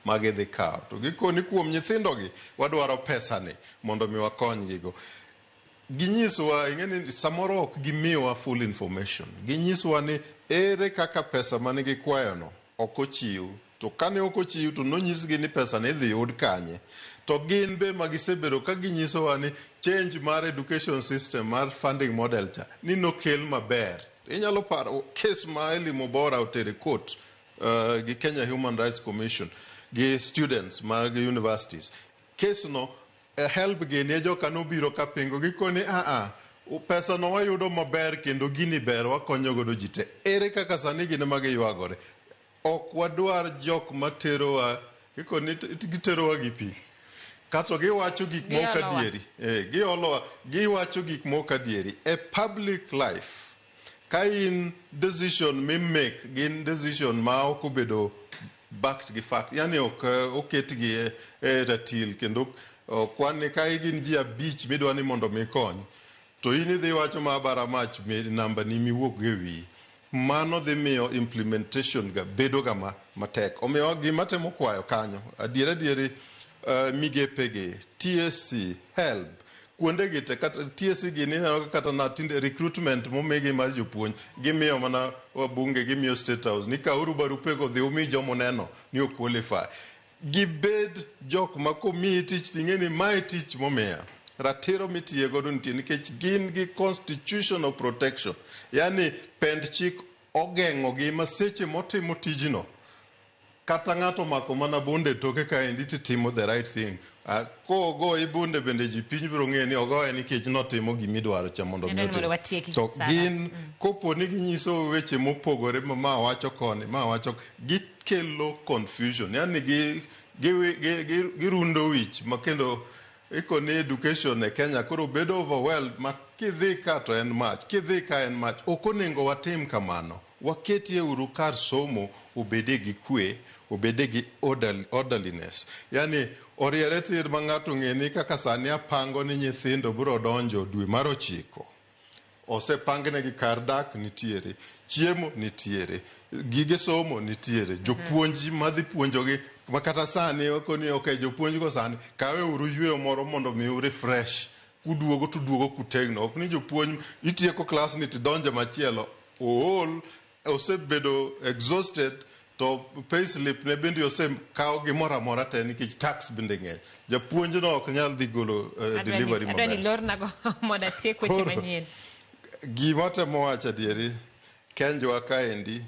magidhi kawo. To gikoni kuom nyithindogi wadwaro pesani mondo mi wakonygigo. Ginyisowa, ing'eni samoro ok gimiyowa full information. Ginyisowa ni ere kaka pesa mane gikwayono ok ochiw. To kane ok ochiw to nonyisgi ni pesa ne idhi yud kanye. To gin be magisebedo ka ginyisowa ni change mar education system mar funding model cha ni nokel maber. Inyalo paro case ma Eli Mubora otere court gi Kenya Human Rights Commission gi students mag universities. Case no help gi ne joka nobiro ka pingo gikoni pesa no wayudo maber kendo gini ber wakonyo godo ji te. Ere kaka sani gine magiyuagore. Ok wadwar jok materowa giterowa gi pi. Kato giwacho gik moko adieri. Giwacho gik moko adieri. A public life. Ka in decision me make gin decision ma ok obedo backed gi fact. Yani ok oket gi ratil kendo kwan ni ka gin ji abich midwa ni mondo mikony. To in idhi wacho ma bara mach namba ni miwuok gi wi. Mano dhi miyo implementation ga bedo ga matek. Omiyo gima temo kwayo kanyo. Adieri migepegi, TSC, HELB, kuonde gite kata TSC gini kata na tinde recruitment momegi mar jopuonj gimiyo mana wabunge gimiyo State House ni kauru barupego dhi umi jomo neno ni o qualify. Gibed jok ma komi tich ting'eni mae tich momiya. Ratiro mitiye godo nitie nikech gin gi constitutional protection. Yani pend chik ogeng'o gi maseche motimo tijino. Kata ng'ato mako mana bunde toke ka endi timo the right thing. Kogo i bunde bende ji piny biro ng'e ni ogoye nikech notimo gimidwaro cha mondo mi. To gin kopo ni ginyiso weche mopogore ma wacho koni, ma wacho gikelo confusion. Yani girundo wich makendo ikoni education e Kenya koro bedo overwhelmed ma kidhi ka to en mach, kidhi ka en mach. Ok onego watim kamano. Waketie uru kar somo obede gi kwe, obede gi orderliness. Yani oriere tir ma ng'ato ng'eni kaka sani apango ni nyithindo biro donjo dwe mar 9. Osepangne gi kar dak nitiere, chiemo nitiere, gige somo nitiere, jopuonji madhi puonjogi makata sani okoni jopuonj go sani kawe uru yweyo moro mondo mi refresh. Kuduogo tuduogo kutegno. Ok ni jopuonj itieko class ni tidonje machielo. Ool osebedo exhausted to payslip ne bende osekawo gimoro amora te nikech tax bende ng'eny. Japuonj no ok nyal dhi golo delivery maber. Adwani lorna go moda tiek weche manyien. Gima temo wacho adieri Kenjwa kaendi